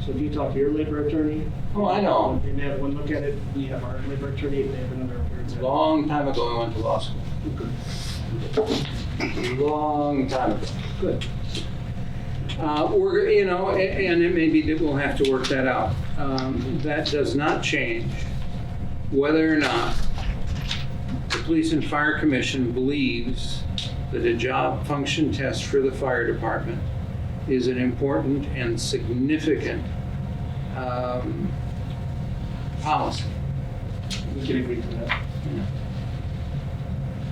Speaker 10: So if you talk to your labor attorney.
Speaker 1: Oh, I know.
Speaker 10: They may have one look at it, we have our labor attorney, they have another.
Speaker 1: Long time ago, I went to law school. Long time ago.
Speaker 10: Good.
Speaker 1: We're, and it may be that we'll have to work that out. That does not change whether or not the Police and Fire Commission believes that a job function test for the fire department is an important and significant policy.
Speaker 10: We can agree to that.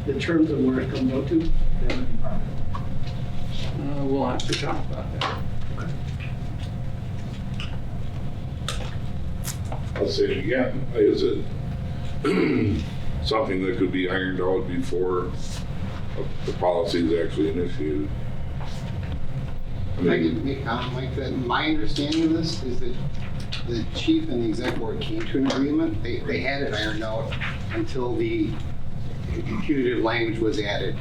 Speaker 10: The terms of where it comes out to, that would be bargainable.
Speaker 1: We'll have to talk about that.
Speaker 8: I'll say it again, is it something that could be ironed out before the policy is actually initiated? I
Speaker 11: If I
Speaker 8: mean,
Speaker 11: could make a comment like that, my understanding of this is that the chief and the exec board came to an agreement. They had it ironed out until the punitive language was added.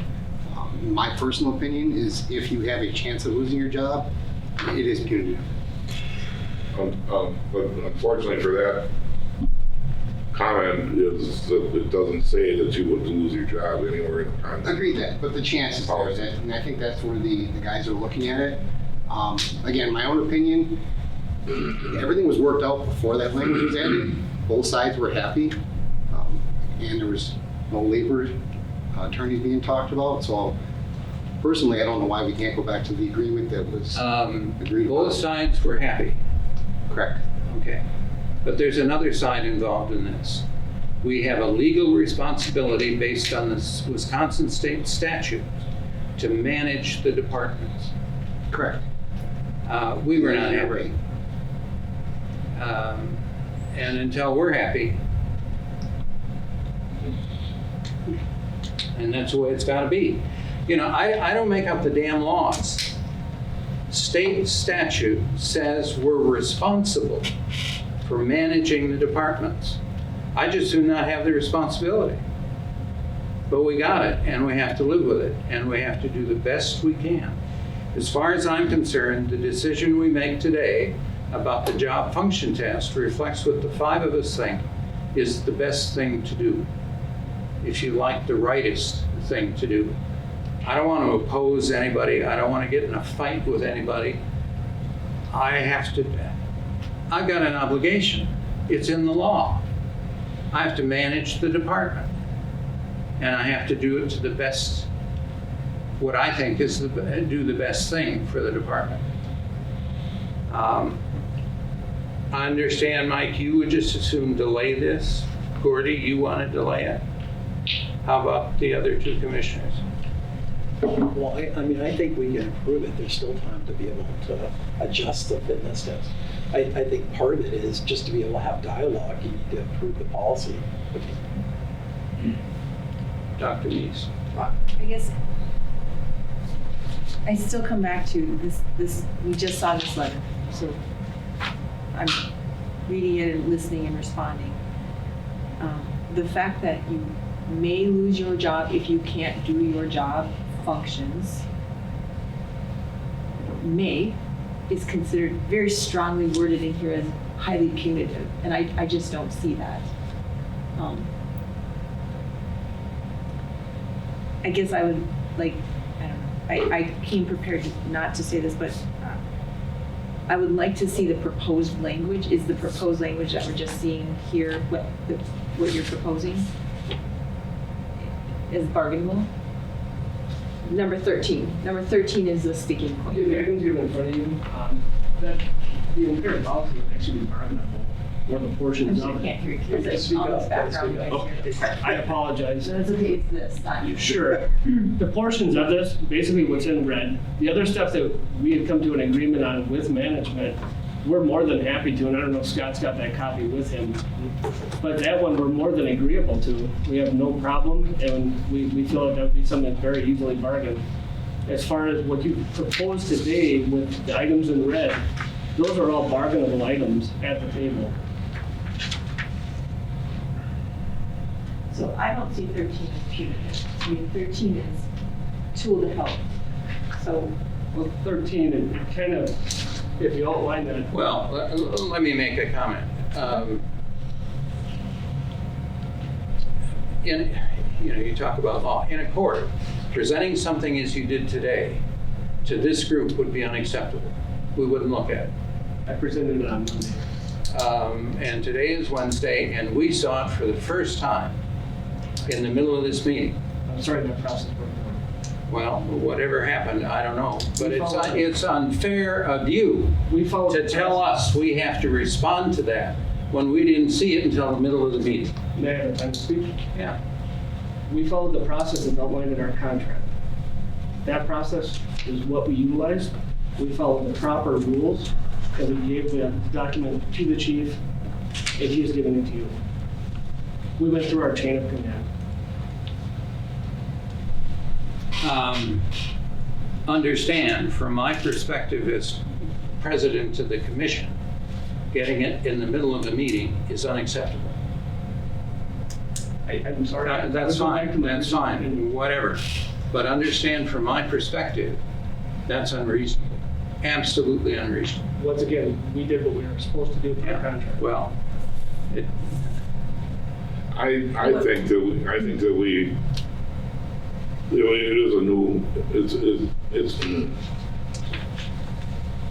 Speaker 11: My personal opinion is if you have a chance of losing your job, it is punitive.
Speaker 8: but unfortunately for that comment is that it doesn't say that you would lose your job anywhere in the contract.
Speaker 11: Agreed that, but the chance is there, that, and I think that's where the guys are looking at it. Again, my own opinion, everything was worked out before that language was added. Both sides were happy, and there was no labor attorneys being talked about. So personally, I don't know why we can't go back to the agreement that was agreed upon.
Speaker 1: Both sides were happy.
Speaker 11: Correct.
Speaker 1: Okay. But there's another side involved in this. We have a legal responsibility based on this Wisconsin state statute to manage the departments.
Speaker 11: Correct.
Speaker 1: We were not
Speaker 11: You're
Speaker 1: happy.
Speaker 11: right.
Speaker 1: And until we're happy, and that's the way it's gotta be. I don't make up the damn laws. State statute says we're responsible for managing the departments. I just do not have the responsibility. But we got it, and we have to live with it, and we have to do the best we can. As far as I'm concerned, the decision we make today about the job function test reflects what the 5 of us think is the best thing to do, if you like, the rightest thing to do. I don't want to oppose anybody. I don't want to get in a fight with anybody. I've got an obligation. It's in the law. I have to manage the department. And I have to do it to the best, what I think is do the best thing for the department. I understand, Mike, you would just as soon delay this. Gordy, you want to delay it? How about the other 2 commissioners?
Speaker 7: Well, I mean, I think we can improve it. There's still time to be able to adjust the fitness test. I think part of it is just to be able to have dialogue, you need to approve the policy.
Speaker 1: Dr. Neese?
Speaker 6: I guess I still come back to this, we just saw this letter, so I'm reading it and listening and responding. The fact that you may lose your job if you can't do your job functions, may is considered very strongly worded in here as highly punitive, and I just don't see that. I guess I would like, I don't know, I came prepared not to say this, but I would like to see the proposed language. Is the proposed language that we're just seeing here what you're proposing is bargainable? Number 13. Number 13 is the sticking point.
Speaker 10: The items you have in front of you, that the impaired policy would actually be bargainable, or the portions
Speaker 6: I
Speaker 10: of it.
Speaker 6: can't hear you. There's
Speaker 10: Speak
Speaker 6: all this
Speaker 10: up,
Speaker 6: background
Speaker 10: speak
Speaker 6: noise
Speaker 10: up.
Speaker 6: here.
Speaker 10: I apologize.
Speaker 6: So it's okay, it's this, not you.
Speaker 10: Sure. The portions of this, basically what's in red, the other stuff that we had come to an agreement on with management, we're more than happy to, and I don't know if Scott's got that copy with him, but that one we're more than agreeable to. We have no problem, and we feel like that would be something that's very easily bargained. As far as what you proposed today with the items in red, those are all bargainable items at the table.
Speaker 6: So I don't see 13 as punitive. I mean, 13 is tool to help. So
Speaker 10: Well, 13, it kind of, if you outline that.
Speaker 1: Well, let me make a comment. You talk about law. In a court, presenting something as you did today to this group would be unacceptable. We wouldn't look at it.
Speaker 10: I presented it on Monday.
Speaker 1: And today is Wednesday, and we saw it for the first time in the middle of this meeting.
Speaker 10: I'm sorry that process broke down.
Speaker 1: Well, whatever happened, I don't know. But it's unfair of you
Speaker 10: We followed
Speaker 1: to
Speaker 10: the
Speaker 1: tell
Speaker 10: process.
Speaker 1: us we have to respond to that when we didn't see it until the middle of the meeting.
Speaker 10: May I have time to speak?
Speaker 1: Yeah.
Speaker 10: We followed the process that's outlined in our contract. That process is what we utilized. We followed the proper rules, and we gave the document to the chief, and he is giving it to you. We went through our chain of command.
Speaker 1: Understand, from my perspective as president of the commission, getting it in the middle of the meeting is unacceptable.
Speaker 10: I'm sorry.
Speaker 1: That's
Speaker 10: I'll go back to
Speaker 1: fine,
Speaker 10: my
Speaker 1: that's
Speaker 10: original
Speaker 1: fine,
Speaker 10: opinion.
Speaker 1: whatever. But understand, from my perspective, that's unreasonable, absolutely unreasonable.
Speaker 10: Once again, we did what we were supposed to do with our contract.
Speaker 1: Well,
Speaker 8: I think that we, it is a new,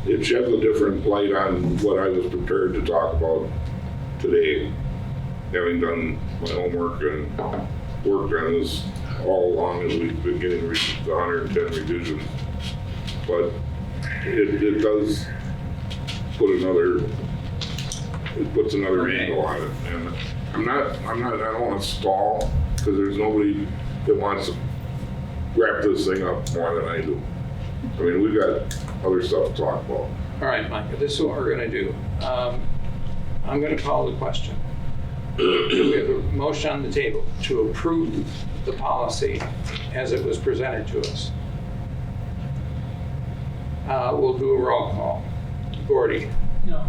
Speaker 8: it sheds a different light on what I was prepared to talk about today, having done my homework and worked on this all along as we've been getting the 110 revisions. But it does put it puts another angle on it. And I don't want to stall, because there's nobody that wants to wrap this thing up more than I do. I mean, we've got other stuff to talk about.
Speaker 1: all right, Micah, this is what we're gonna do. I'm gonna call the question. We have a motion on the table to approve the policy as it was presented to us. We'll do a roll call. Gordy,
Speaker 9: No.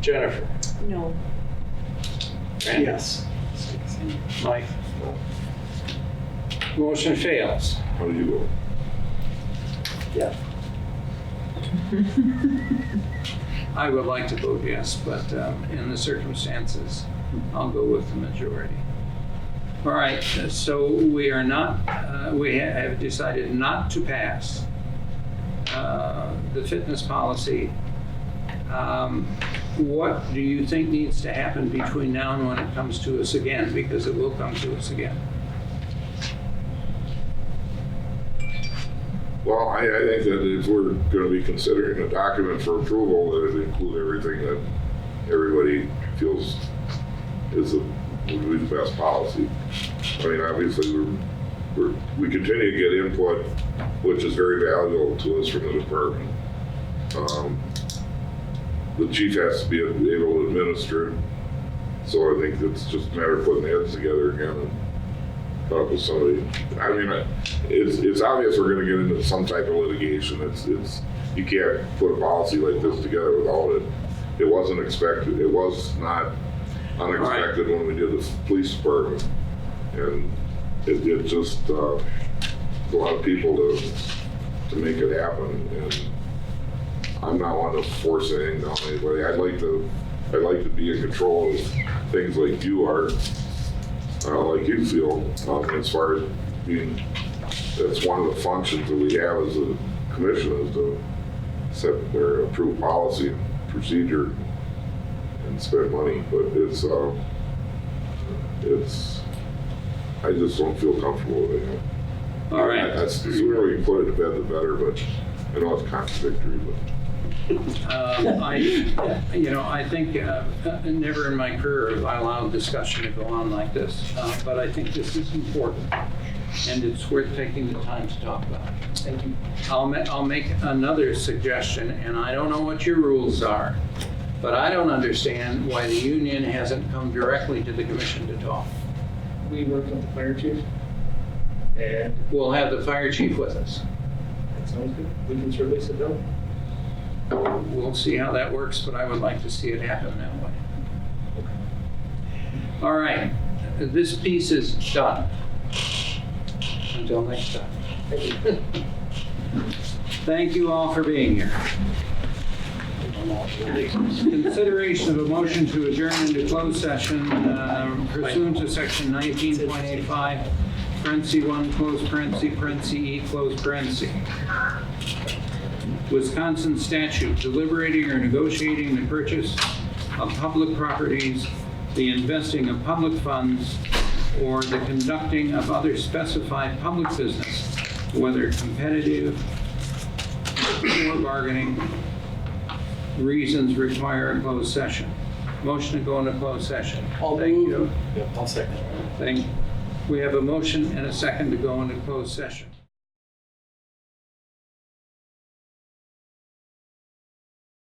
Speaker 1: Jennifer,
Speaker 6: no.
Speaker 1: Randy,
Speaker 7: Yes.
Speaker 1: Mike. Motion fails.
Speaker 8: How do you
Speaker 10: Yeah.
Speaker 1: I would like to vote yes, but in the circumstances, I'll go with the majority. All right, so we are not, we have decided not to pass the fitness policy. What do you think needs to happen between now and when it comes to us again? Because it will come to us again.
Speaker 8: Well, I think that if we're going to be considering a document for approval, that it include everything that everybody feels is would be the best policy. I mean, obviously, we continue to get input, which is very valuable to us from the department. The chief has to be able to administer it, so I think it's just a matter of putting heads together again and come up with somebody. I mean, it's obvious we're going to get into some type of litigation. It's you can't put a policy like this together without it. It wasn't expected. It was not unexpected when we did the police department, and it just a lot of people to make it happen. And I'm not one to force anything on anybody. I'd like to be in control of things like you are, like you feel, as far as being. That's one of the functions that we have as a commission, is to set or approve policy and procedure and spend money. But it's I just don't feel comfortable with it.
Speaker 1: All right.
Speaker 8: The sooner we can put it to bed, the better. But I know it's contradictory, but.
Speaker 1: I think never in my career have I allowed discussion to go on like this, but I think this is important, and it's worth taking the time to talk about.
Speaker 10: Thank you.
Speaker 1: I'll make another suggestion, and I don't know what your rules are, but I don't understand why the union hasn't come directly to the commission to talk.
Speaker 10: We worked with the fire chief, and
Speaker 1: We'll have the fire chief with us.
Speaker 10: that sounds good. We can certainly sit down.
Speaker 1: We'll see how that works, but I would like to see it happen that way. All right, this piece is done. Until next time. Thank you all for being here. Consideration of a motion to adjourn into closed session pursuant to section 19.85, parenthesis 1, close parenthesis, E, close parenthesis. Wisconsin statute, deliberating or negotiating the purchase of public properties, the investing of public funds, or the conducting of other specified public business, whether competitive or bargaining reasons require a closed session. Motion to go into closed session. Thank you.
Speaker 7: I'll second.
Speaker 1: We have a motion and a second to go into closed session.